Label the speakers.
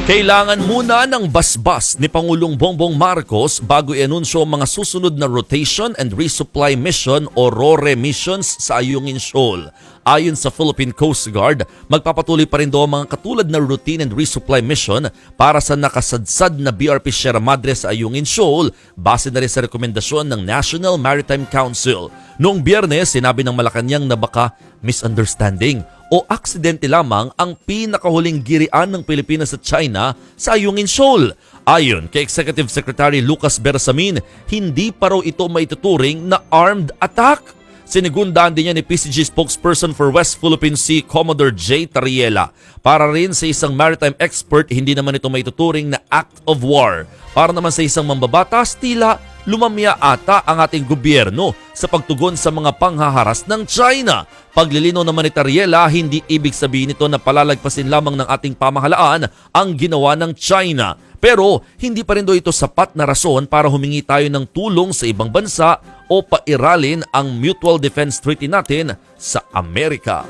Speaker 1: Kailangan muna ng basbas ni Pangulong Bongbong Marcos bago i-anunsyo ang mga susunod na Rotation and Resupply Mission o RORE missions sa Ayungin Shoal. Ayon sa Philippine Coast Guard, magpapatuloy pa rin daw ang mga katulad na routine and resupply mission para sa nakasadsad na BRP Sierra Madre sa Ayungin Shoal base na rin sa rekomendasyon ng National Maritime Council. Noong Biyernes, sinabi ng Malacanang na baka misunderstanding o aksidente lamang ang pinakahuling girian ng Pilipinas at China sa Ayungin Shoal. Ayon kay Executive Secretary Lucas Bersamin, hindi pa raw ito maituturing na armed attack. Sinigundaan din niya ni PCG spokesperson for West Philippine Sea, Commodore J. Tariela. Para rin sa isang maritime expert, hindi naman ito maituturing na act of war. Para naman sa isang mambabatas, tila lumamya ata ang ating gobyerno sa pagtugon sa mga panghaharas ng China. Paglilinaw naman ni Tariela, hindi ibig sabihin nito na palalagpasin lamang ng ating pamahalaan ang ginawa ng China. Pero hindi pa rin daw ito sapat na rason para humingi tayo ng tulong sa ibang bansa o pairalin ang Mutual Defense Treaty natin sa Amerika.